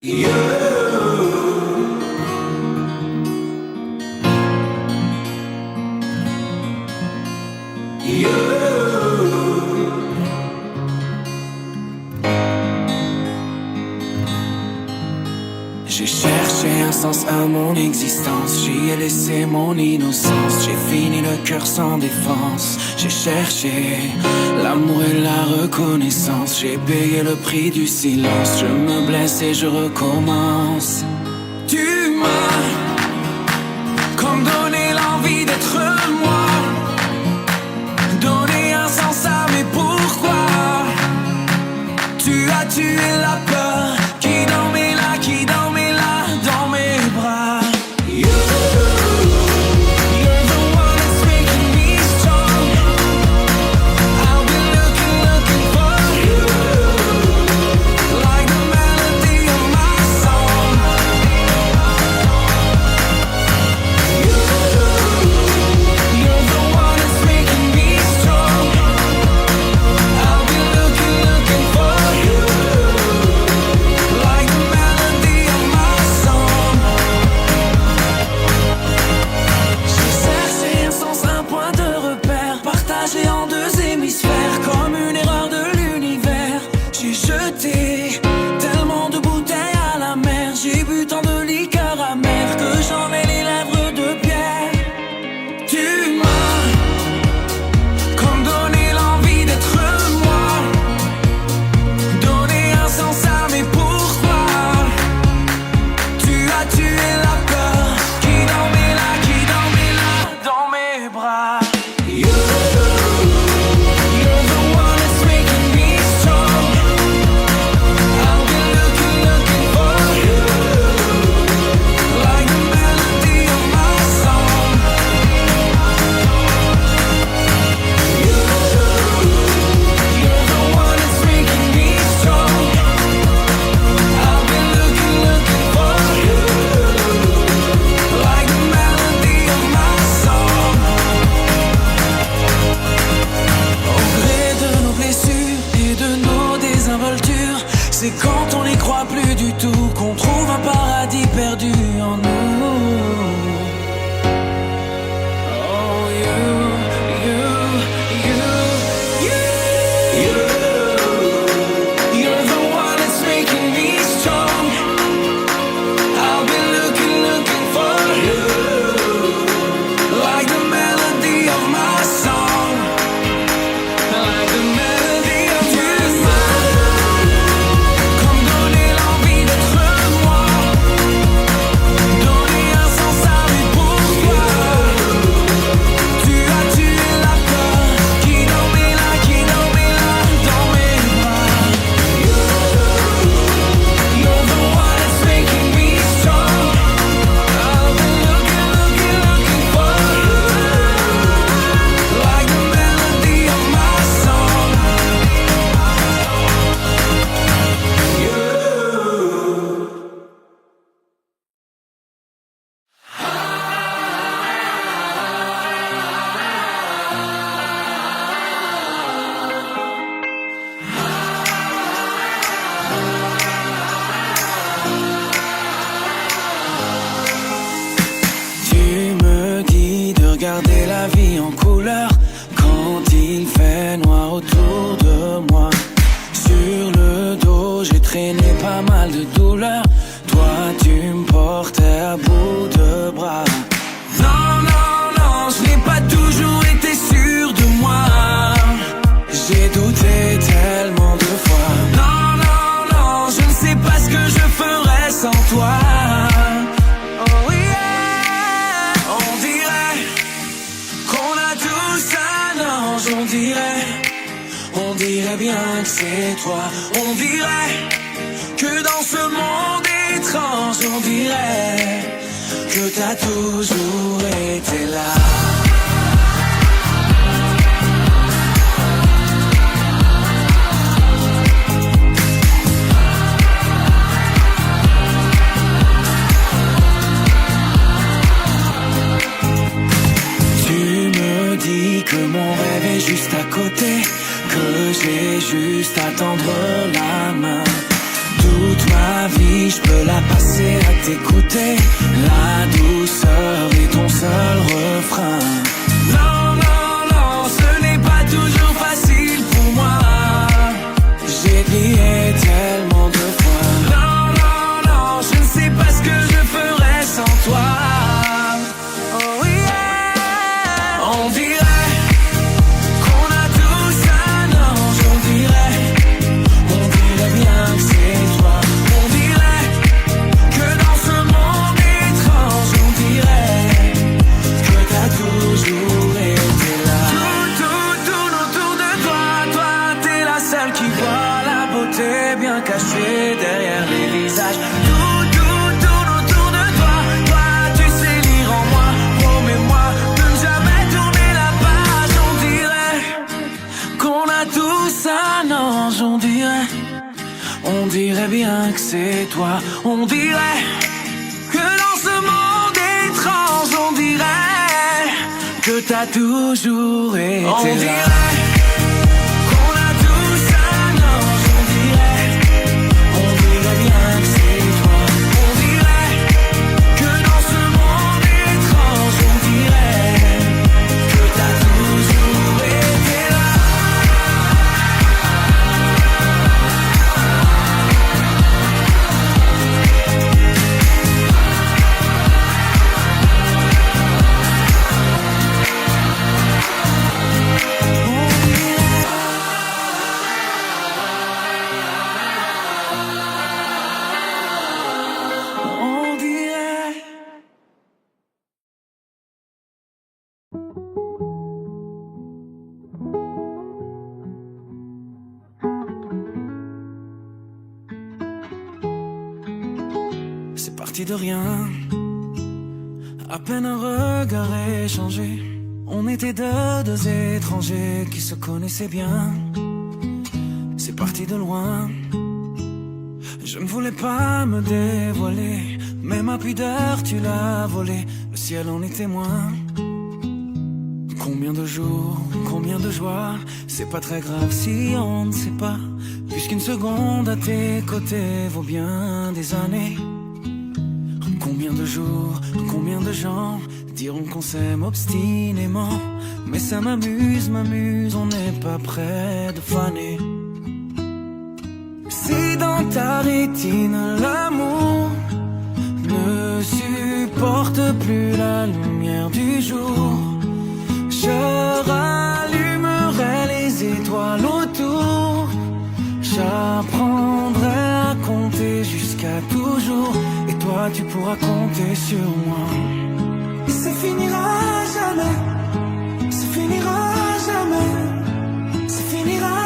J'ai cherché un sens à mon existence, j'y ai laissé mon innocence. J'ai fini le cœur sans défense. J'ai cherché l'amour et la reconnaissance. J'ai payé le prix du silence. Je me blesse et je recommence. Tu m'as comme donné l'envie d'être moi, donné un sens à mes pourquoi. Tu as tué la peur qui dormait là, qui dormait là dans mes bras. You're the one that's making me strong. I've been looking for you, like the melody of my song. You're the one that's making me strong. I've been looking for you, like the melody of my song. J'ai cherché un sens, un point de repère, partagé en deux hémisphères, comme une erreur de l'univers. J'ai jeté tellement de bouteilles à la mer, j'ai bu tant de liqueurs amères que j'en ai les lèvres de pierre. Tu m'as comme donné l'envie d'être moi, donné un sens à mes pourquoi. Tu as tué la peur qui dormait là dans mes bras. You're the one that's making me strong. I've been looking for you, like the melody of my song. You're the one that's making me strong. I've been looking for you, like the melody of my song. Au gré de nos blessures et de nos désinvoltures, c'est quand on n'y croit plus du tout qu'on trouve un paradis perdu en nous. Oh, you're the one that's making me strong. I've been looking for you, like the melody of my song, like the melody of your song. Comme donner l'envie d'être moi, donner un sens à mes pourquoi. Tu as tué la peur qui dormait là dans mes bras. You're the one that's making me strong. I've been looking for you, like the melody of my song. Tu me dis de regarder la vie en couleur quand il fait noir autour de moi. Sur le dos, j'ai traîné pas mal de douleurs. Toi, tu me portais à bout de bras. Non, je n'ai pas toujours été sûr de moi. J'ai douté tellement de fois. Non, je ne sais pas ce que je ferais sans toi. Oh yeah, on dirait qu'on a tous un ange. On dirait bien que c'est toi. On dirait que dans ce monde étrange, on dirait que t'as toujours été là. Tu me dis que mon rêve est juste à côté, que j'ai juste à tendre la main. Toute ma vie je peux la passer à t'écouter. La douceur est ton seul refrain. Non, non, non, ce n'est pas toujours facile pour moi. J'ai crié tellement de fois. Non, non, non, je ne sais pas ce que je ferais sans toi. Oh yeah. On dirait qu'on a tous un ange. On dirait bien que c'est toi. On dirait que dans ce monde étrange, on dirait que t'as toujours été là. Tout autour de toi, toi t'es la seule qui voit la beauté bien cachée derrière les visages. Tout autour de toi, toi tu sais lire en moi. Promets-moi de ne jamais tourner la page. On dirait qu'on a tous un ange. On dirait bien que c'est toi. On dirait que dans ce monde étrange, on dirait que t'as toujours été là. On dirait qu'on a tous un ange. On dirait bien que c'est toi. On dirait que dans ce monde étrange, on dirait que t'as toujours été là. C'est parti de rien, à peine un regard échangé. On était deux étrangers qui se connaissaient bien. C'est parti de loin, je ne voulais pas me dévoiler, mais ma pudeur tu l'as volée, le ciel en est témoin. Combien de jours, combien de joies, c'est pas très grave si on ne sait pas, puisqu'une seconde à tes côtés vaut bien des années. Combien de jours, combien de gens diront qu'on s'aime obstinément, mais ça m'amuse, on n'est pas près de faner. Si dans ta rétine l'amour ne supporte plus la lumière du jour, je rallumerai les étoiles autour. J'apprendrai à compter jusqu'à toujours, et toi tu pourras compter sur moi. Et ça finira jamais, ça finira jamais, ça finira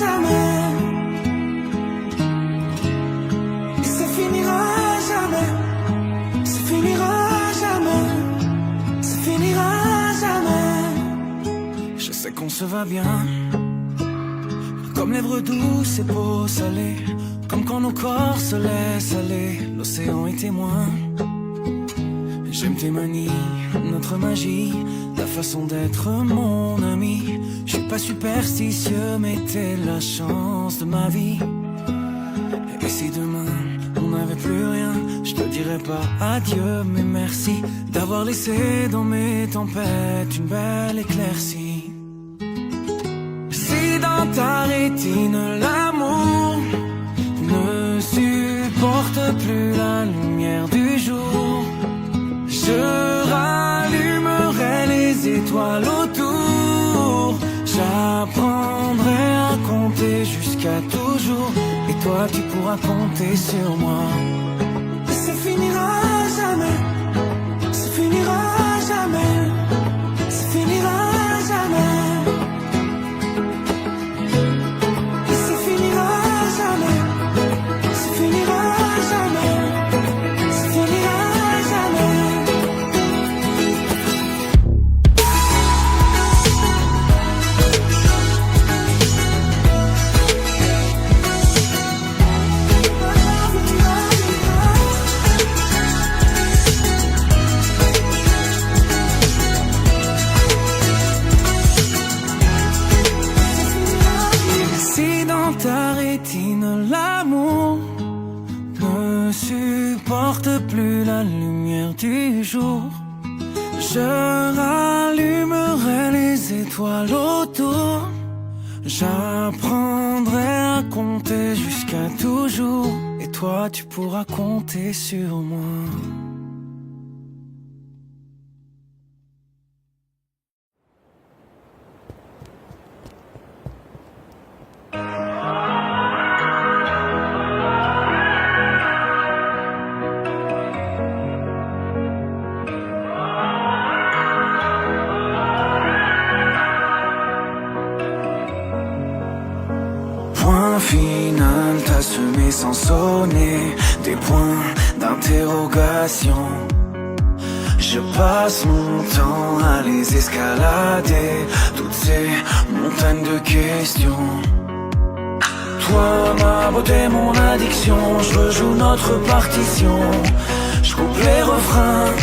jamais. Et ça finira jamais, ça finira jamais, ça finira jamais. Je sais qu'on se va bien, comme lèvres douces et peau salée, comme quand nos corps se laissent aller, l'océan est témoin. J'aime tes manies, notre magie, ta façon d'être mon ami. Je suis pas superstitieux, mais t'es la chance de ma vie. Et si demain on n'avait plus rien, je te dirais pas adieu, mais merci d'avoir laissé dans mes tempêtes une belle éclaircie. Si dans ta rétine l'amour ne supporte plus la lumière du jour, je rallumerai les étoiles autour. J'apprendrai à compter jusqu'à toujours, et toi tu pourras compter sur moi. Et ça finira jamais, ça finira jamais, ça finira jamais. supporte plus la lumière du jour, je rallumerai les étoiles autour. J'apprendrai à compter jusqu'à toujours, et toi tu pourras compter sur moi. Point final, t'as semé sans sonner des points d'interrogation. Je passe mon temps à les escalader, toutes ces montagnes de questions. Toi, ma beauté, mon addiction, je rejoue notre partition. Je coupe les refrains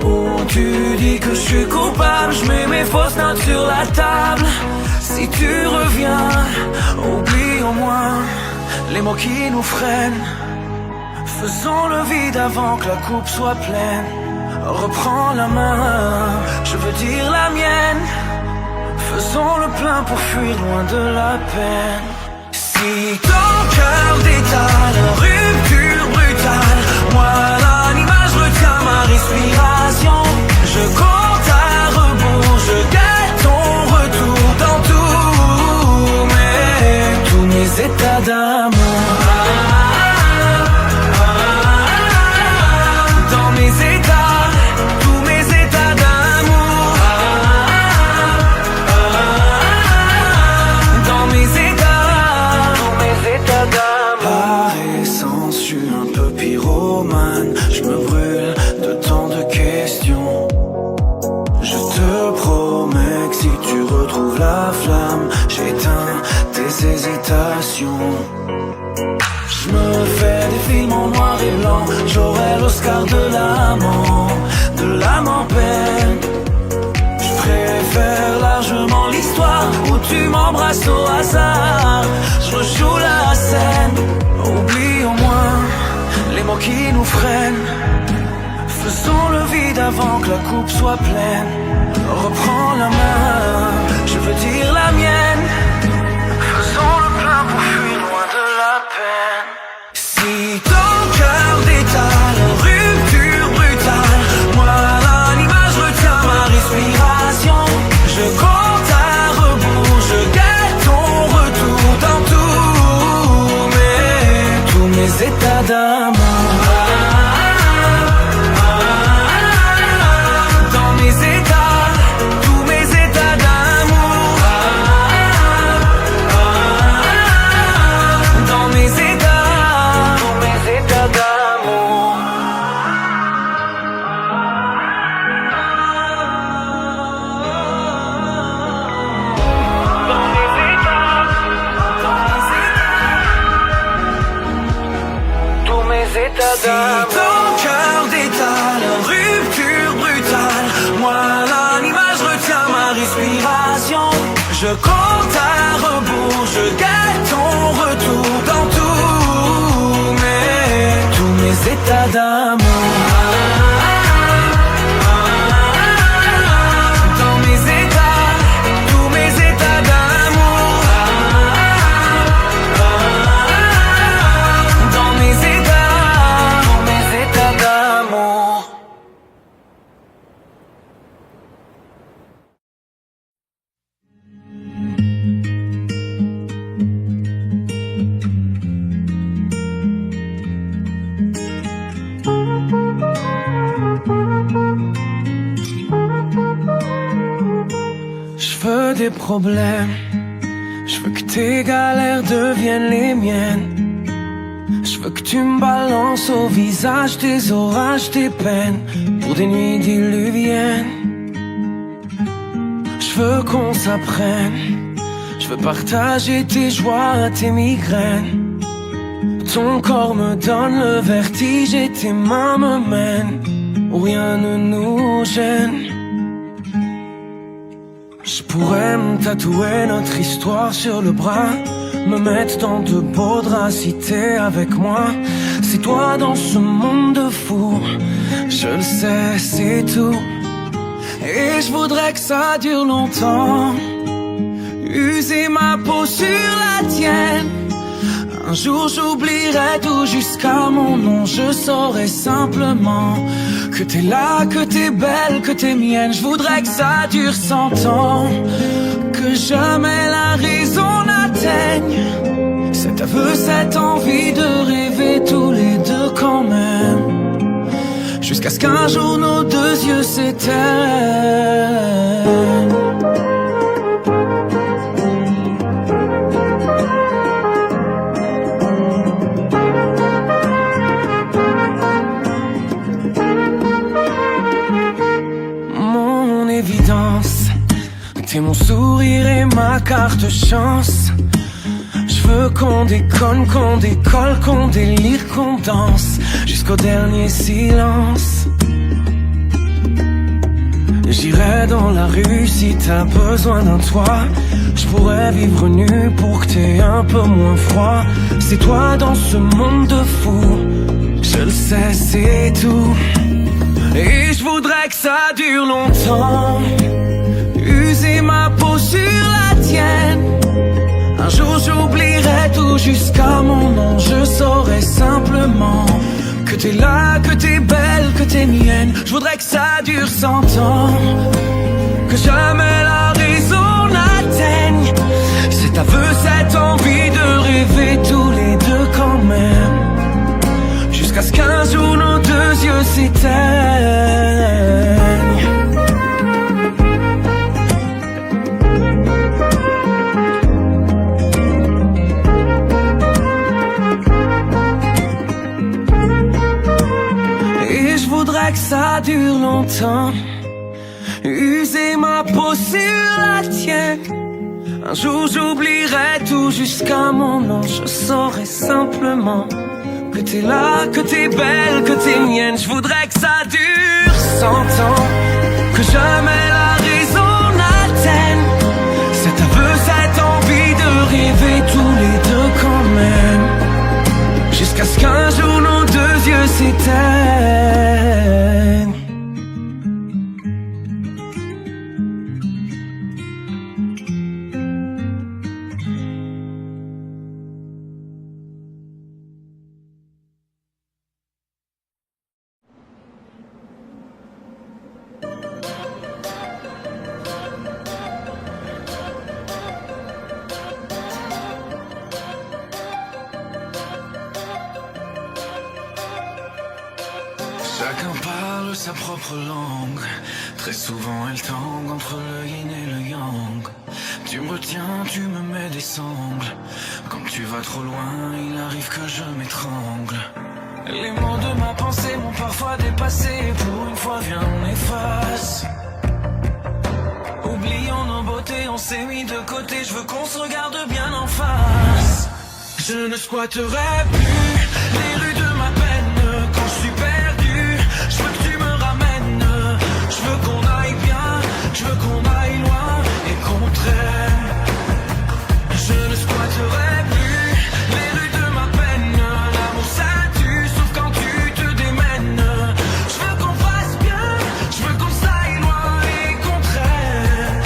où tu dis que je suis coupable. Je mets mes fausses notes sur la table. Si tu reviens, oublie au moins les mots qui nous freinent. Faisons le vide avant que la coupe soit pleine. Reprends la main, je veux dire la mienne. Faisons le plein pour fuir loin de la peine. Si ton cœur détale, rupture brutale, moi l'animal, je retiens ma respiration. Je compte à rebours, je guette ton retour dans tous mes états d'amour. Dans mes états, tous mes états d'amour. Dans mes états d'amour. Par essence, je suis un peu pyromane. Je me brûle de tant de questions. Je te promets que si tu retrouves la flamme, j'éteins tes hésitations. Je me fais des films en noir et blanc, j'aurai l'Oscar de l'âme en peine. Je préfère largement l'histoire où tu m'embrasses au hasard. Je rejoue la scène, oublie au moins les mots qui nous freinent. Faisons le vide avant que la coupe soit pleine. Reprends la main, je veux dire la mienne. Faisons le plein pour fuir loin de la peine. Si ton cœur détale, rupture brutale, moi l'animal, je retiens ma respiration. Je compte à rebours, je guette ton retour dans tous mes états d'amour. Dans mes états, tous mes états d'amour. Dans mes états, tous mes états d'amour. Dans mes états, tous mes états d'amour. Si ton cœur détale, rupture brutale, moi l'animal, je retiens ma respiration. Je compte à rebours, je guette ton retour dans tous mes états d'amour. Dans mes états, tous mes états d'amour. Dans mes états, tous mes états d'amour. Je veux des problèmes, je veux que tes galères deviennent les miennes. Je veux que tu me balances au visage tes orages, tes peines, pour des nuits diluviennes. Je veux qu'on s'apprenne, je veux partager tes joies, tes migraines. Ton corps me donne le vertige et tes mains me mènent où rien ne nous gêne. Je pourrais me tatouer notre histoire sur le bras, me mettre dans de beaux draps si t'es avec moi. c'est toi dans ce monde de fou. Je le sais, c'est tout. Et je voudrais que ça dure longtemps. User ma peau sur la tienne. Un jour j'oublierai tout jusqu'à mon nom. Je saurai simplement que t'es là, que t'es belle, que t'es mienne. Je voudrais que ça dure 100 ans. Que jamais la raison n'atteigne cet aveu, cette envie de rêver tous les deux quand même. Jusqu'à ce qu'un jour nos deux yeux s'éteignent. Mon évidence, t'es mon sourire et ma carte chance. Je veux qu'on déconne, qu'on décolle, qu'on délire, qu'on danse jusqu'au dernier silence. J'irai dans la rue si t'as besoin d'un toit. Je pourrais vivre nu pour que t'aies un peu moins froid. C'est toi dans ce monde de fous. Je le sais, c'est tout. Et je voudrais que ça dure longtemps. User ma peau sur la tienne. Un jour j'oublierai tout jusqu'à mon nom. Je saurai simplement que t'es là, que t'es belle, que t'es mienne. Je voudrais que ça dure 100 ans. Que jamais la raison n'atteigne cet aveu, cette envie de rêver tous les deux quand même. Jusqu'à ce qu'un jour nos deux yeux s'éteignent. Que ça dure longtemps. User ma peau sur la tienne. Un jour j'oublierai tout jusqu'à mon nom. Je saurai simplement que t'es là, que t'es belle, que t'es mienne. Je voudrais que ça dure 100 ans. Que jamais la raison n'atteigne cet aveu, cette envie de rêver tous les deux quand même. Jusqu'à ce qu'un jour nos deux yeux s'éteignent. Chacun parle sa propre langue. Très souvent elle tangue entre le yin et le yang. Tu me retiens, tu me mets des sangles. Quand tu vas trop loin, il arrive que je m'étrangle. Les mots de ma pensée m'ont parfois dépassé. Pour une fois viens on efface. Oublions nos beautés, on s'est mis de côté. Je veux qu'on se regarde bien en face. Je ne squatterai plus les rues de ma peine. Quand je suis perdu, je veux que tu me ramènes. Je veux qu'on aille bien, je veux qu'on aille loin et qu'on traîne. Je ne squatterai plus les rues de ma peine. L'amour ça tue, sauf quand tu te démènes. Je veux qu'on fasse bien, je veux qu'on aille loin et qu'on traîne.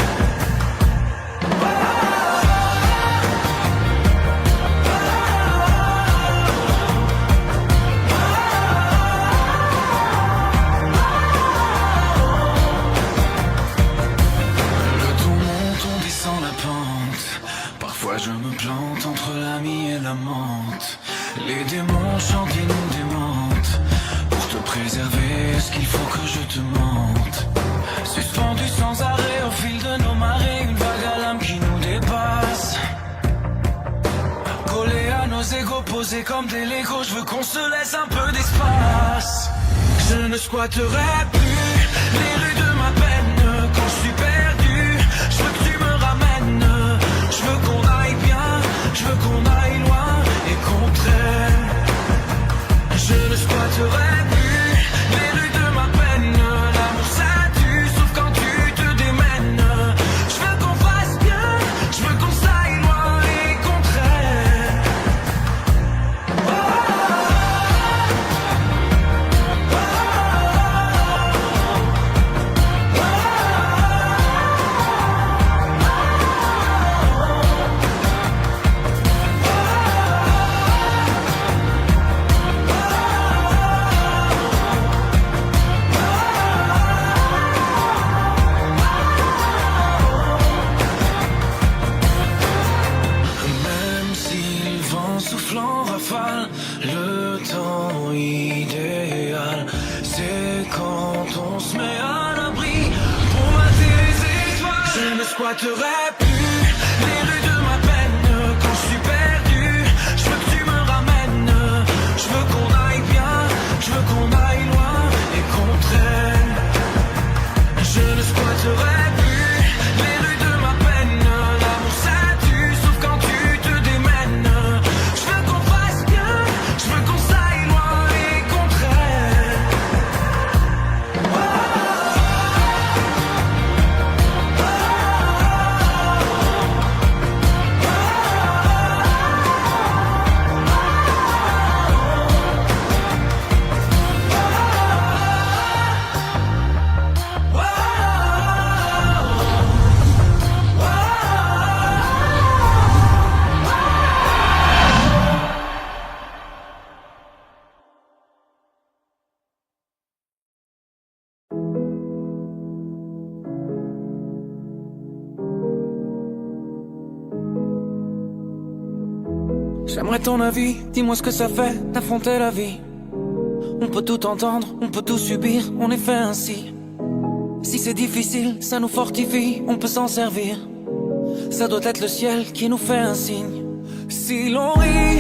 Parfois je me plante entre l'ami et l'amante. Les démons chantent et nous démentent. Pour te préserver, est-ce qu'il faut que je te mente? Suspendu sans arrêt au fil de nos marées, une vague à l'âme qui nous dépasse. Collé à nos égos, posés comme des Legos, je veux qu'on se laisse un peu d'espace. Je ne squatterai plus les rues de ma peine. Quand je suis perdu, je veux que tu me ramènes. Je veux qu'on aille bien, je veux qu'on aille loin et qu'on traîne. Je ne squatterai plus les rues de ma peine. L'amour ça tue, sauf quand tu te démènes. Je veux qu'on fasse bien, je veux qu'on aille loin et qu'on traîne. Oh, oh, oh, oh. squatterai plus les rues de ma peine. Quand je suis perdu, je veux que tu me ramènes. Je veux qu'on aille bien, je veux qu'on aille loin et qu'on traîne. Je ne squatterai plus les rues de ma peine. L'amour ça tue, sauf quand tu te démènes. Je veux qu'on fasse bien, je veux qu'on s'aille loin et qu'on traîne. J'aimerais ton avis, dis-moi ce que ça fait d'affronter la vie. On peut tout entendre, on peut tout subir, on est fait ainsi. Si c'est difficile, ça nous fortifie, on peut s'en servir. Ça doit être le ciel qui nous fait un signe. Si l'on rit,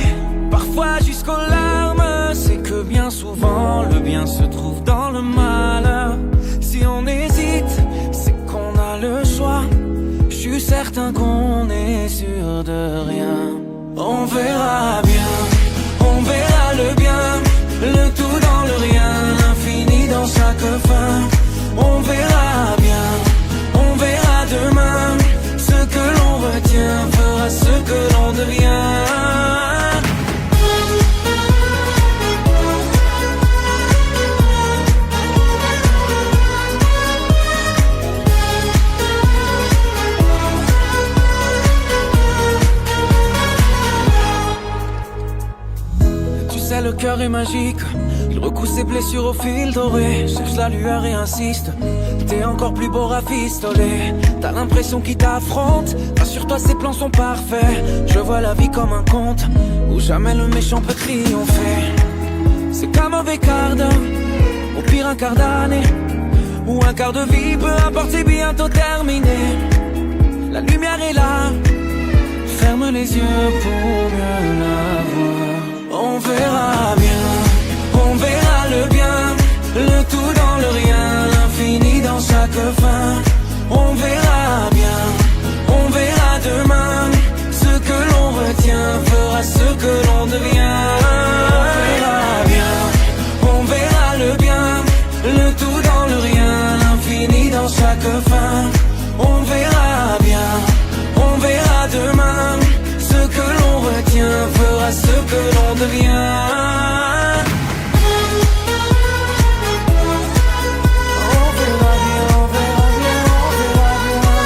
parfois jusqu'aux larmes, c'est que bien souvent le bien se trouve dans le mal. Si on hésite, c'est qu'on a le choix. Je suis certain qu'on est sûr de rien. On verra bien, on verra le bien, le tout dans le rien, l'infini dans chaque fin. On verra bien, on verra demain, ce que l'on retient fera ce que l'on devient. Le cœur est magique, il recoue ses blessures au fil doré. Cherche la lueur et insiste, t'es encore plus beau rafistolé. T'as l'impression qu'il t'affronte, rassure-toi ses plans sont parfaits. Je vois la vie comme un conte, où jamais le méchant peut triompher. C'est qu'un mauvais quart d'heure, au pire un quart d'année, ou un quart de vie, peu importe c'est bientôt terminé. La lumière est là, ferme les yeux pour mieux la voir. On verra bien, on verra le bien, le tout dans le rien, l'infini dans chaque fin. On verra bien, on verra demain, ce que l'on retient fera ce que l'on devient. On verra bien, on verra le bien, le tout dans le rien, l'infini dans chaque fin. On verra bien, on verra demain, ce que l'on retient fera ce que l'on devient. On verra bien, on verra bien, on verra bien.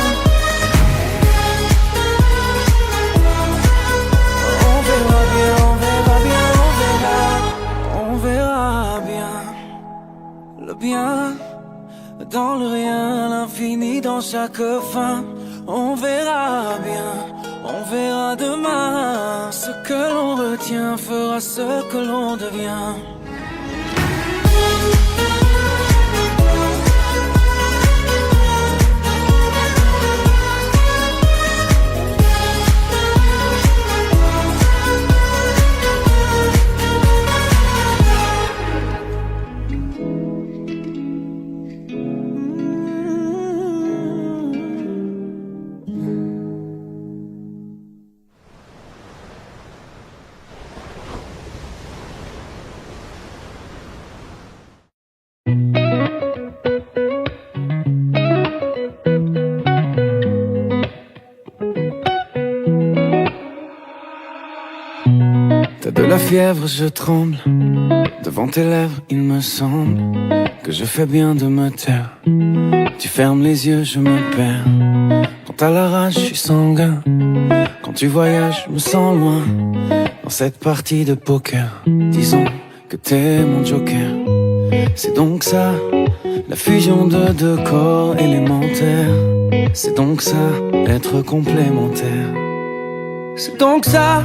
On verra bien, on verra bien, on verra bien. Le bien dans le rien, l'infini dans chaque fin. On verra bien, on verra demain, ce que l'on retient fera ce que l'on devient. T'as de la fièvre, je tremble. Devant tes lèvres, il me semble que je fais bien de me taire. Tu fermes les yeux, je me perds. Quand t'as la rage, je suis sanguin. Quand tu voyages, je me sens loin. Dans cette partie de poker, disons que t'es mon joker. C'est donc ça, la fusion de deux corps élémentaires. C'est donc ça, être complémentaire. C'est donc ça,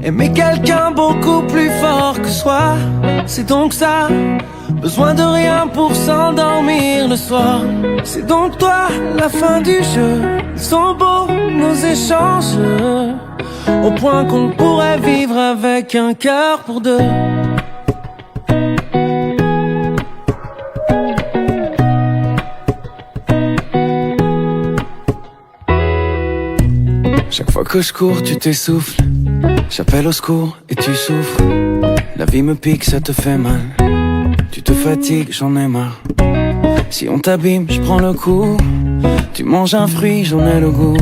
aimer quelqu'un beaucoup plus fort que soi. C'est donc ça, besoin de rien pour s'endormir le soir. C'est donc toi la fin du jeu. Ils sont beaux nos échanges, au point qu'on pourrait vivre avec un cœur pour deux. Chaque fois que je cours, tu t'essouffles. J'appelle au secours et tu souffres. La vie me pique, ça te fait mal. Tu te fatigues, j'en ai marre. Si on t'abîme, je prends le coup. Tu manges un fruit, j'en ai le goût.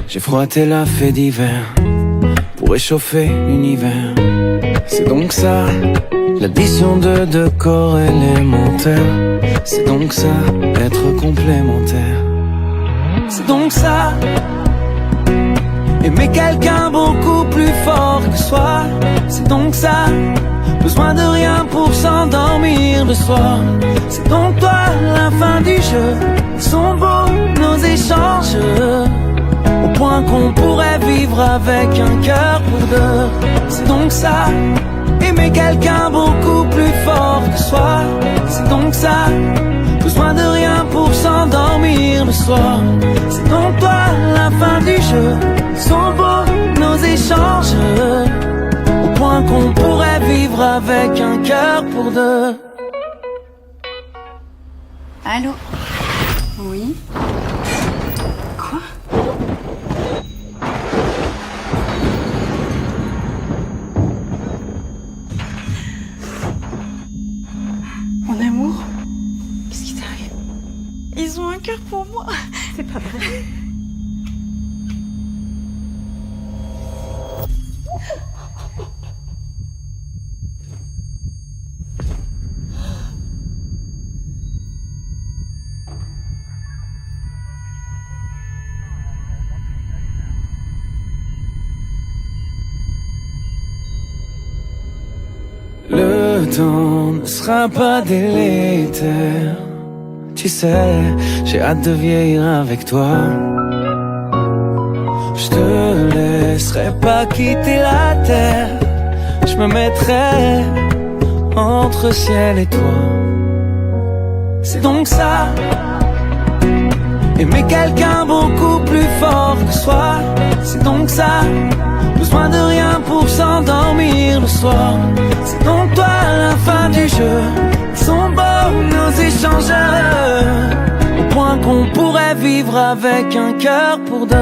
J'ai froid, t'es la fée d'hiver pour réchauffer l'univers. C'est donc ça, l'addition de deux corps élémentaires. C'est donc ça, être complémentaire. C'est donc ça, aimer quelqu'un beaucoup plus fort que soi. C'est donc ça, besoin de rien pour s'endormir le soir. C'est donc toi la fin du jeu. Ils sont beaux nos échanges, au point qu'on pourrait vivre avec un cœur pour deux. C'est donc ça, aimer quelqu'un beaucoup plus fort que soi. C'est donc ça, besoin de rien pour s'endormir le soir. C'est donc toi la fin du jeu. Ils sont beaux nos échanges, au point qu'on pourrait vivre avec un cœur pour deux. Allô? Oui? Quoi? Mon amour? Qu'est-ce qui t'arrive? Ils ont un cœur pour moi. C'est pas vrai. Le temps ne sera pas délétère. Tu sais, j'ai hâte de vieillir avec toi. Je te laisserai pas quitter la terre. Je me mettrai entre ciel et toi. C'est donc ça, aimer quelqu'un beaucoup plus fort que soi. C'est donc ça, besoin de rien pour s'endormir le soir. C'est donc toi la fin du jeu. Ils sont beaux nos échanges, au point qu'on pourrait vivre avec un cœur pour deux.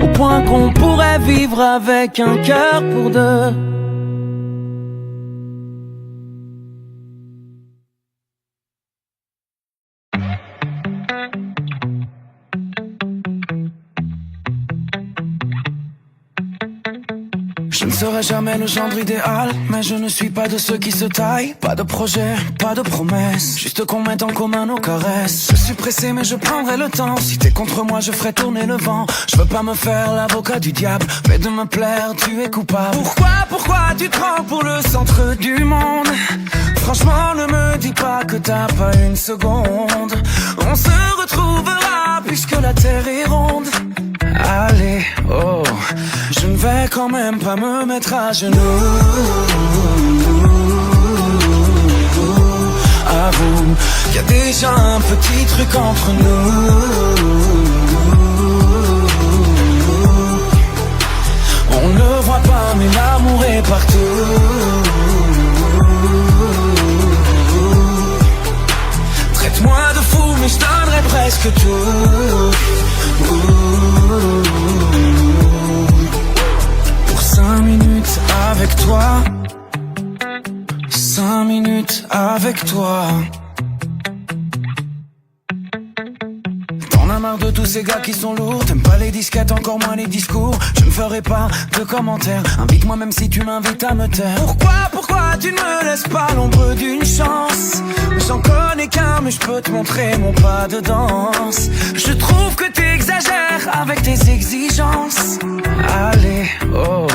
Au point qu'on pourrait vivre avec un cœur pour deux. Je ne serai jamais le gendre idéal, mais je ne suis pas de ceux qui se taillent. Pas de projet, pas de promesse, juste qu'on mette en commun nos caresses. Je suis pressé mais je prendrai le temps. Si t'es contre moi je ferai tourner le vent. Je veux pas me faire l'avocat du diable, mais de me plaire tu es coupable. Pourquoi tu te prends pour le centre du monde? Franchement ne me dis pas que t'as pas une seconde. On se retrouvera puisque la terre est ronde. Allez, oh, je ne vais quand même pas me mettre à genoux. Avoue qu'il y a déjà un petit truc entre nous. On ne le voit pas mais l'amour est partout. Traite-moi de fou mais je donnerai presque tout. Pour 5 minutes avec toi, 5 minutes avec toi. T'en as marre de tous ces gars qui sont lourds. T'aimes pas les disquettes, encore moins les discours. Je ne ferai pas de commentaires. Invite-moi même si tu m'invites à me taire. Pourquoi tu ne me laisses pas l'ombre d'une chance? J'en connais qu'un mais je peux te montrer mon pas de danse. Je trouve que t'exagères avec tes exigences. Allez, oh,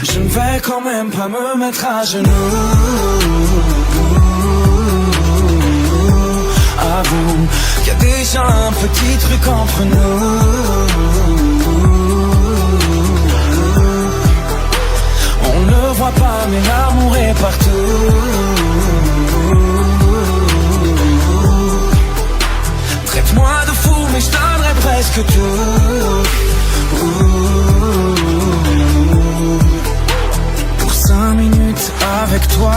je ne vais quand même pas me mettre à genoux. Avoue qu'il y a déjà un petit truc entre nous. presque tout. Pour 5 minutes avec toi,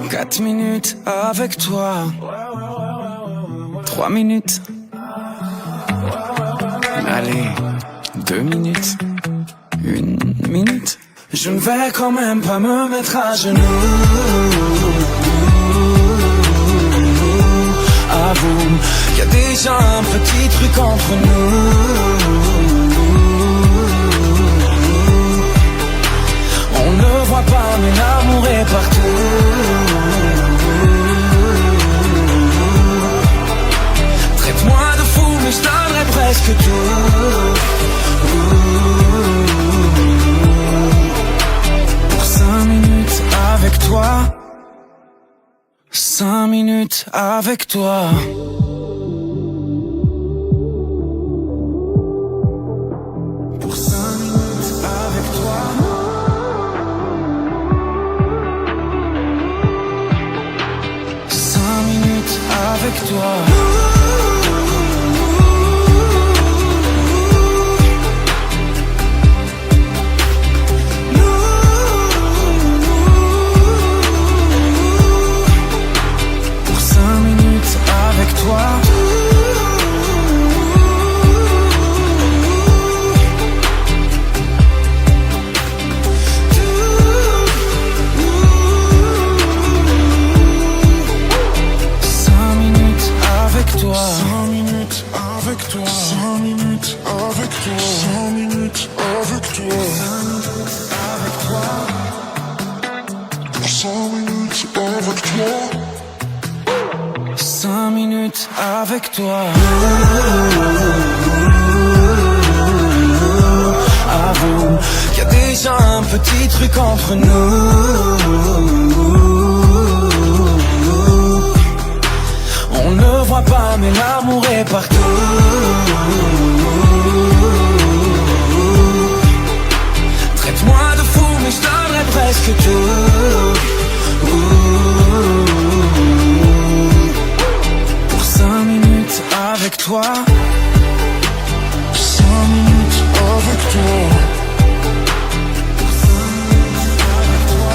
4 minutes avec toi, 3 minutes. Allez, 2 minutes, 1 minute. Je ne vais quand même pas me mettre à genoux. Avoue qu'il y a déjà un petit truc entre nous. On ne voit pas mais l'amour est partout. Traite-moi de fou mais je donnerai presque tout. Pour 5 minutes avec toi, 5 minutes avec toi. Pour 5 minutes avec toi. 5 minutes avec toi. 5 minutes avec toi. Avec toi. Avoue qu'il y a déjà un petit truc entre nous. On ne voit pas mais l'amour est partout. Traite-moi de fou mais je donnerai presque tout. 5 minutes avec toi. 5 minutes avec toi. 5 minutes avec toi.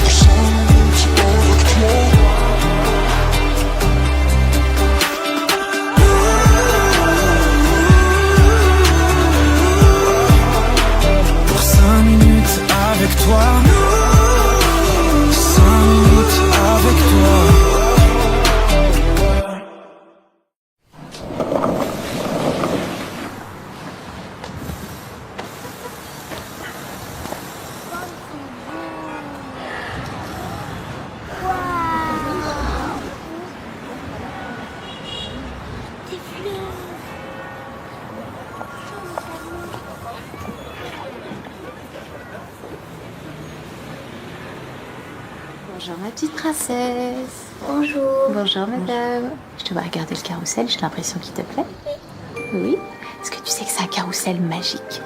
5 minutes avec toi. Pour 5 minutes avec toi. 5 minutes avec toi. Bonjour ma petite princesse. Bonjour. Bonjour madame. Je te vois regarder le carrousel, j'ai l'impression qu'il te plaît. Oui. Est-ce que tu sais que c'est un carrousel magique? C'est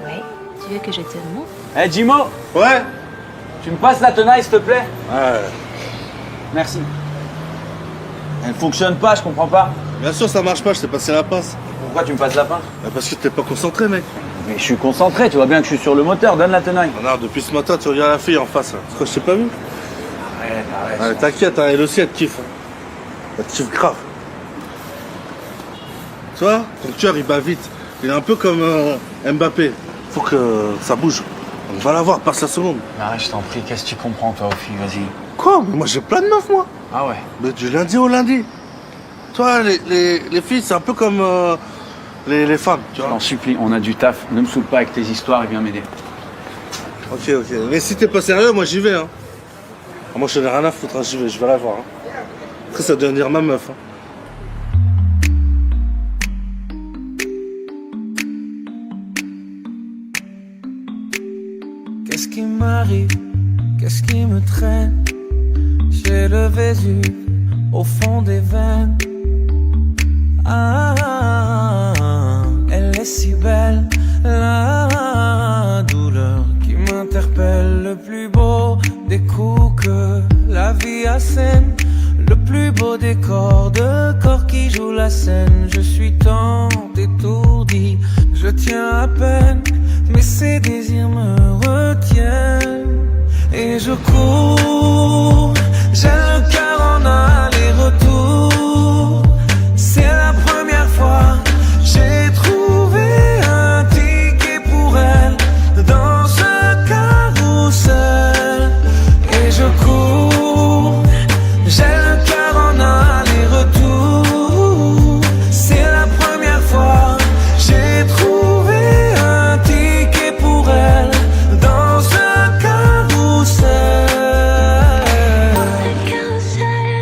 vrai? Ouais. Tu veux que je te montre? Eh Jimo, Ouais. tu me passes la tenaille s'il te plaît? Ouais. Merci. Elle fonctionne pas, je comprends pas. Bien sûr, ça marche pas, je t'ai passé la passe. Pourquoi tu me passes la pince? Bah, parce que t'es pas concentré, mec. Mais je suis concentré, tu vois bien que je suis sur le moteur, donne la tenaille. Non, depuis ce matin, tu regardes la fille en face. C'est quoi, je t'ai pas vu? Arrête. Allez, t'inquiète, hein, elle aussi, elle te kiffe. Elle te kiffe grave. Tu vois, ton cœur, il bat vite. Il est un peu comme Mbappé. Faut que ça bouge. On va la voir, passe la seconde. Arrête, je t'en prie, qu'est-ce que tu comprends toi aux filles, vas-y. Quoi? Mais moi, j'ai plein de meufs, moi. Ah ouais? Mais du lundi au lundi. Toi, les filles, c'est un peu comme les femmes, tu Je vois. t'en supplie, on a du taf, ne me saoule pas avec tes histoires et viens m'aider. Ok. Mais si t'es pas sérieux, moi j'y vais. Hein. Ah, moi je n'ai rien à foutre, hein. J'y vais, je vais la voir. Hein. Après ça va devenir ma meuf. Hein. Qu'est-ce qui m'arrive? Qu'est-ce qui me traîne? J'ai le Vésuve au fond des veines. Ah, elle est si belle, la douleur qui m'interpelle. Le plus beau des coups que la vie assène, le plus beau décor de corps. corps qui joue la scène. Je suis tant étourdi, je tiens à peine, mais ces désirs me retiennent. Et je cours, j'ai le cœur en aller-retour. C'est la première fois, j'ai trouvé un ticket pour elle dans ce carrousel. Et je cours, j'ai le cœur en aller-retour. C'est la première fois, j'ai trouvé un ticket pour elle dans ce carrousel.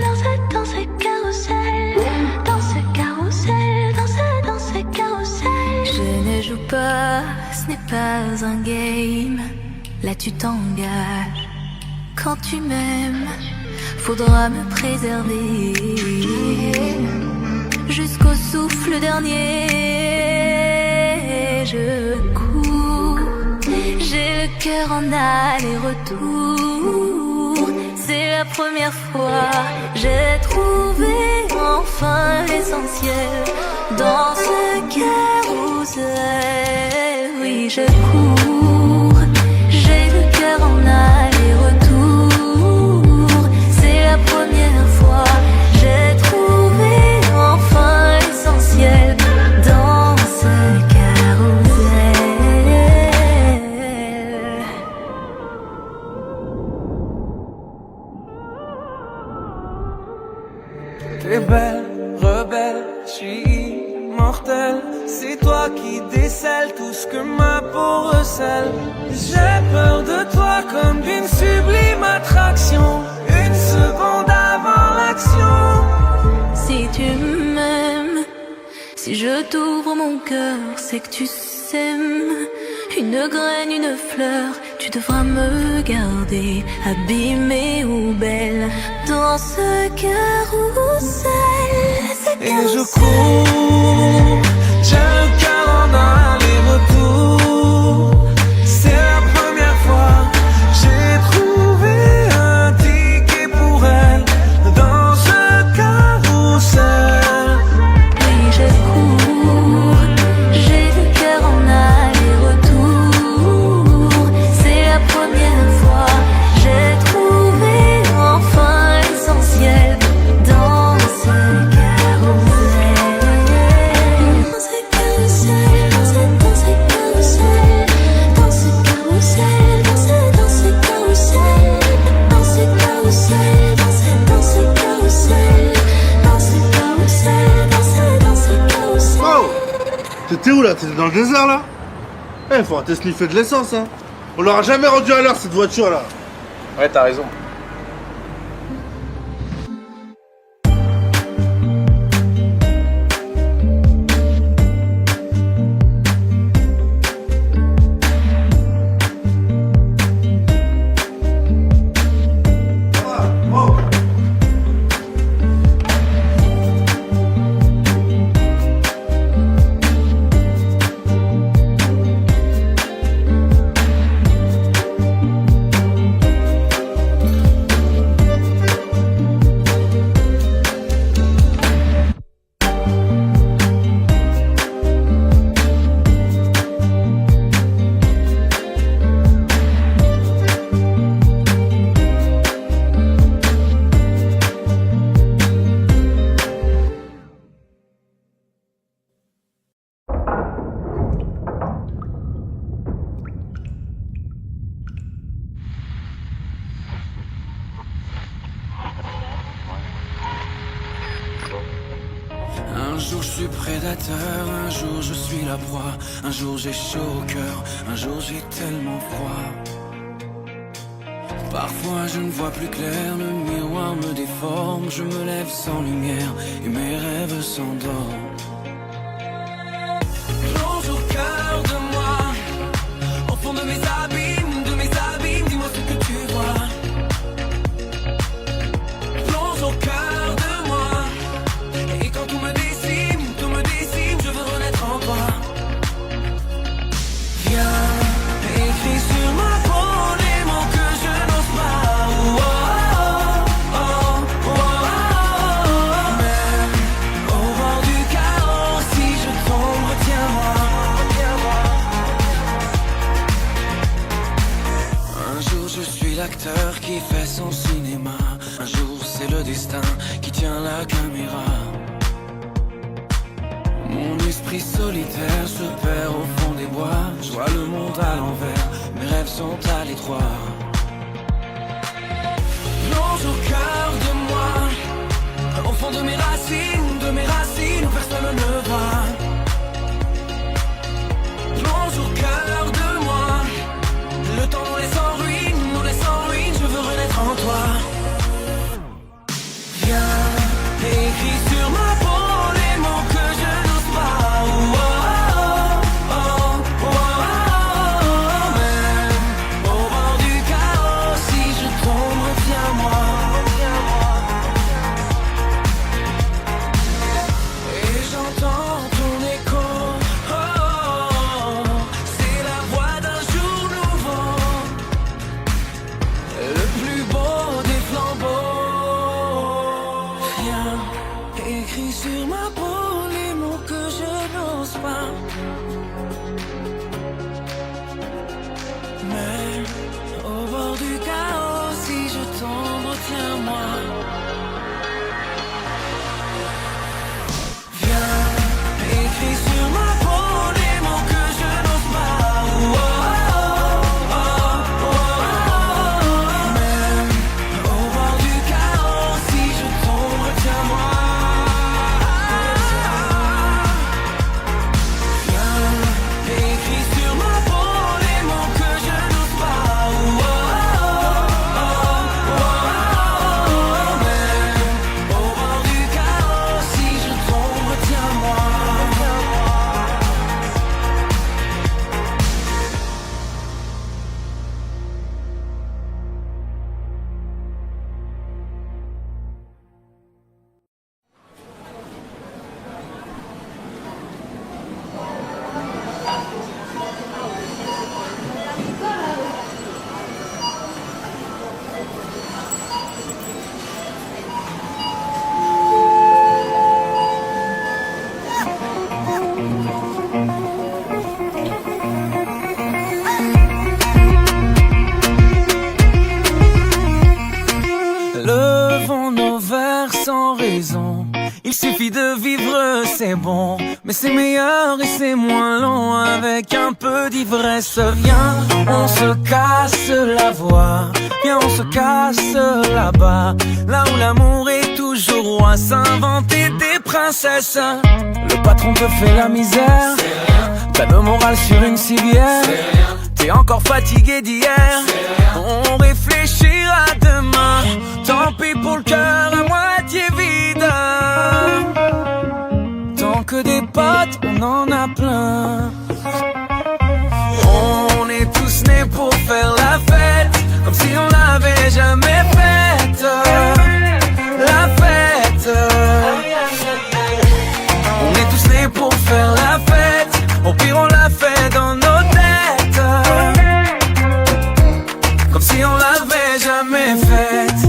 Dans ce carrousel, dans ce carrousel, dans ce carrousel. Je ne joue pas, ce n'est pas un game. Là tu t'engages. Quand tu m'aimes, faudra me préserver jusqu'au souffle dernier. Je cours, j'ai le cœur en aller-retour. C'est la première fois, j'ai trouvé enfin l'essentiel dans ce carrousel. Oui, je cours, j'ai le cœur en aller-retour. C'est la première fois, j'ai trouvé enfin l'essentiel dans ce carrousel. T'es belle, rebelle, je suis immortel. C'est toi qui décèles tout ce que ma peau recèle. J'ai peur de toi comme d'une sublime attraction, une seconde avant l'action. Si tu m'aimes, si je t'ouvre mon cœur, c'est que tu s'aimes. Une graine, une fleur, tu devras me garder, abîmée ou belle, dans ce carrousel. Et je cours, j'ai le cœur en aller-retour. C'est la première fois, j'ai trouvé un ticket pour elle dans ce carrousel. Oui, je cours, j'ai le cœur en aller-retour. C'est la première fois, j'ai trouvé enfin l'essentiel dans ce carrousel. Dans ce carrousel, dans ce carrousel, dans ce carrousel, dans ce carrousel, dans ce carrousel, dans ce carrousel, dans ce carrousel, dans ce carrousel. Oh, t'étais où là? T'étais dans le désert là? Eh, faut arrêter de sniffer de l'essence, hein. On l'aura jamais rendu à l'heure cette voiture là. Ouais, t'as raison. Oh. Un jour je suis prédateur, un jour je suis la proie. Un jour j'ai chaud au cœur, un jour j'ai tellement froid. Parfois je ne vois plus clair, le miroir me déforme. Je me lève sans lumière et mes rêves s'endorment. Plonge au cœur de moi, au fond de mes abîmes, dis-moi ce que tu vois. Plonge au cœur de moi, et quand tout me décime, je veux renaître en toi. Viens, écris sur ma peau les mots que je n'ose pas. Oh, oh, oh, oh, oh, oh. Même destin qui tient la caméra. Mon esprit solitaire se perd au fond des bois. Je vois le monde à l'envers, mes rêves sont à l'étroit. Plonge au cœur de moi, au fond de mes racines où personne ne va. Plonge au cœur de moi, le temps nous laisse en ruine, je veux renaître en toi. Viens, écris sur ma peau les mots que je n'ose pas. Oh, oh, oh, oh, oh. Même au bord du chaos, si je tombe, retiens-moi. Et j'entends ton écho, oh, oh, c'est la voix d'un jour nouveau, le plus beau des flambeaux. Viens, écris sur ma peau les mots que je n'ose pas. Mais au bord du chaos, si je tombe, retiens-moi. Viens, écris sur ma peau les mots que je n'ose pas. Oh, oh, oh, oh, oh. Même au bord du chaos, si je tombe, retiens-moi. Viens, écris sur ma peau les mots que je n'ose pas. Oh, oh, oh, oh, oh. Même au bord du chaos, si je tombe, retiens-moi. Levons nos verres sans raison. Il suffit de vivre, c'est bon. Mais c'est meilleur et c'est moins long avec un peu d'ivresse. Viens, on se casse la voix. Viens, on se casse là-bas. Là où l'amour est toujours roi. S'inventer des princesses. Le patron te fait la misère. T'as le moral sur une civière. T'es encore fatigué d'hier. On réfléchira demain. Tant pis pour le cœur à moitié vide. Tant que des potes, on en a plein. On est tous nés pour faire la fête, comme si on l'avait jamais faite. La fête. On est tous nés pour faire la fête. Au pire on la fait dans nos têtes, comme si on l'avait jamais faite.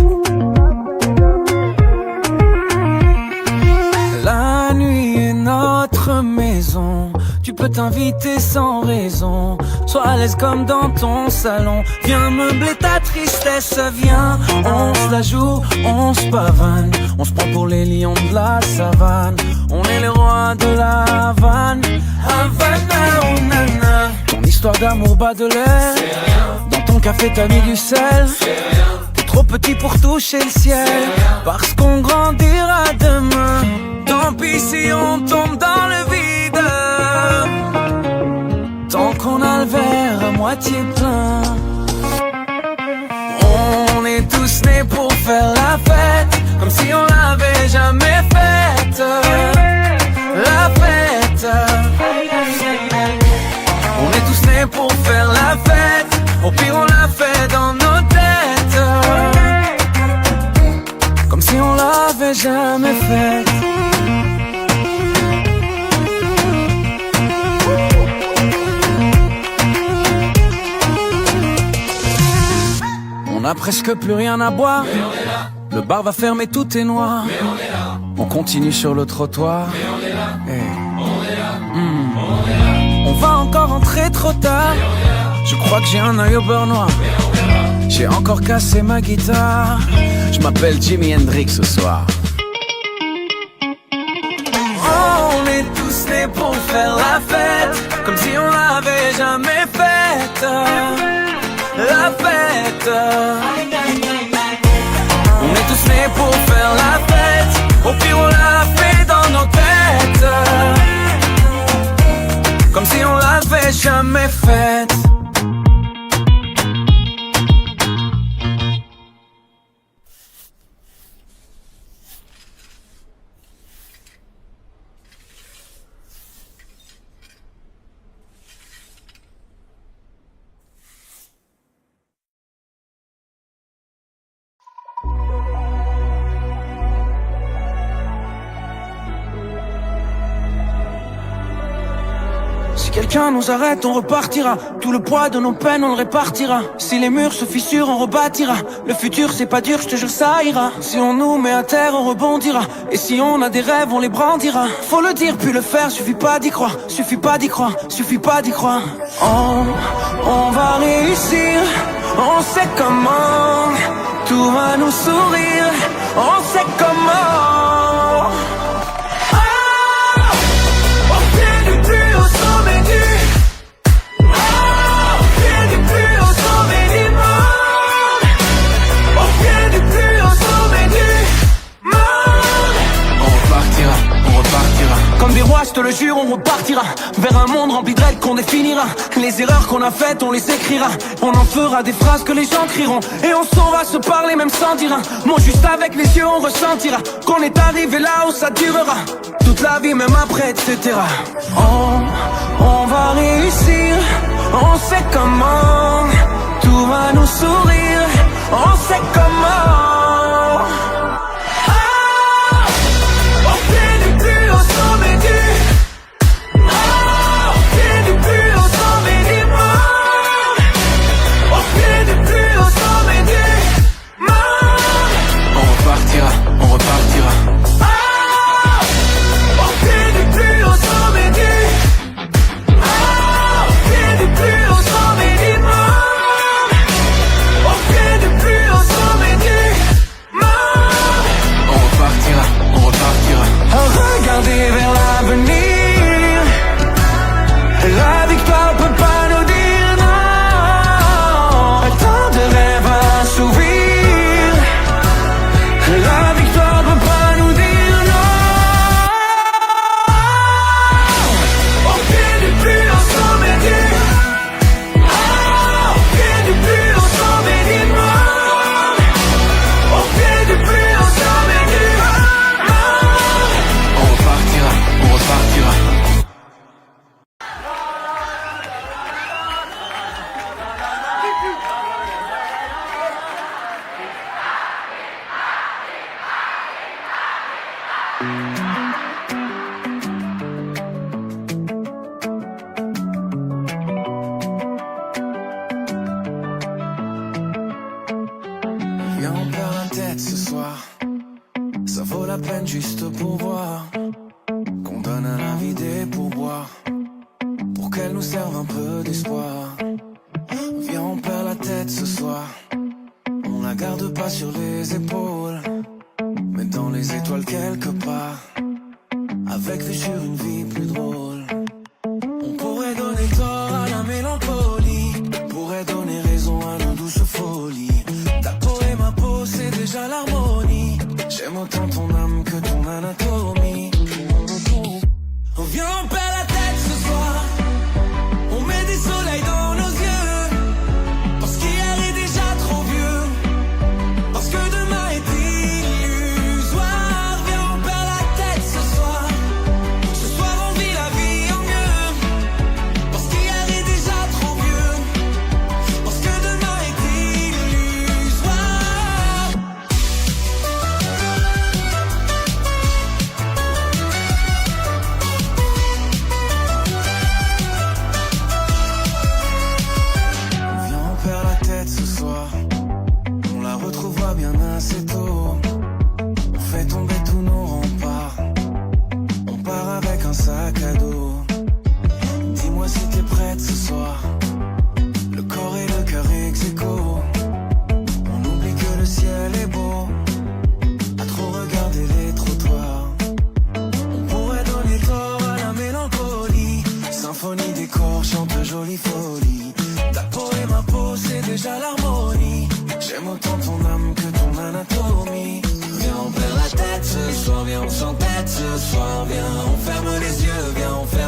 La nuit est notre maison. Tu peux t'inviter sans raison. Sois à l'aise comme dans ton salon. Viens meubler ta tristesse. Viens, on se la joue, on se pavane. On se prend pour les lions de la savane. On est les rois de la Havane. Havana, oh nana. Ton histoire d'amour bat de l'air. Dans ton café t'as mis du sel. T'es trop petit pour toucher le ciel. Parce qu'on grandira demain. Tant pis si on tombe dans le vide. Tant qu'on a le verre à moitié plein. On est tous nés pour faire la fête, comme si on l'avait jamais faite. La fête. On est tous nés pour faire la fête. Au pire on la fait dans nos têtes, comme si on l'avait jamais faite. On a presque plus rien à boire. Le bar va fermer, tout est noir. On continue sur le trottoir. On va encore rentrer trop tard. Je crois que j'ai un œil au beurre noir. J'ai encore cassé ma guitare. Je m'appelle Jimi Hendrix ce soir. On est tous nés pour faire la fête, comme si on l'avait jamais faite. La fête. On est tous nés pour faire la fête, au pire on l'a fait dans nos têtes, comme si on l'avait jamais faite. Si quelqu'un nous arrête, on repartira. Tout le poids de nos peines, on le répartira. Si les murs se fissurent, on rebâtira. Le futur c'est pas dur, je te jure ça ira. Si on nous met à terre, on rebondira. Et si on a des rêves, on les brandira. Faut le dire puis le faire, suffit pas d'y croire. Suffit pas d'y croire, suffit pas d'y croire. On va réussir, on sait comment. Tout va nous sourire, on sait comment. Comme des rois, je te le jure, on repartira vers un monde rempli de règles qu'on définira. Les erreurs qu'on a faites, on les écrira. On en fera des phrases que les gens crieront. Et on s'en va se parler même sans dire un mot. Juste avec les yeux, on ressentira qu'on est arrivé là où ça durera toute la vie, même après, etc. On va réussir, on sait comment. Tout va nous sourire, on sait comment. On repartira. Au pied du plus haut sommet du. Au pied du plus haut sommet du monde. Au pied du plus haut sommet du monde. On repartira. À regarder vers l'avenir. La victoire peut pas nous dire non. Un temps de rêve à assouvir. La victoire peut pas nous dire non. Au pied du plus haut sommet du. Au pied du plus haut sommet du monde. Au pied du plus haut sommet du monde. On repartira. Viens, on perd la tête ce soir. Ça vaut la peine juste pour voir qu'on donne à la vie des pourboires pour qu'elle nous serve un peu d'espoir. Viens, on perd la tête ce soir. On la garde pas sur les épaules, mais dans les étoiles quelque part, avec vue sur une vie plus drôle. On pourrait donner tort à la mélancolie, pourrait donner raison à nos douces folies. Ta peau et ma peau, c'est déjà l'harmonie. J'aime autant ton âme que ton anatomie. Viens, on perd la tête ce soir. On met des soleils dans nos yeux, parce qu'hier est déjà trop vieux, parce que demain est illusoire. Viens, on perd la tête ce soir. Ce soir on vit la vie les corps chantent jolie folie. Ta peau et ma peau, c'est déjà l'harmonie. J'aime autant ton âme que ton anatomie. Viens, on perd la tête ce soir, viens, on s'entête ce soir. Viens, on ferme les yeux, viens, on ferme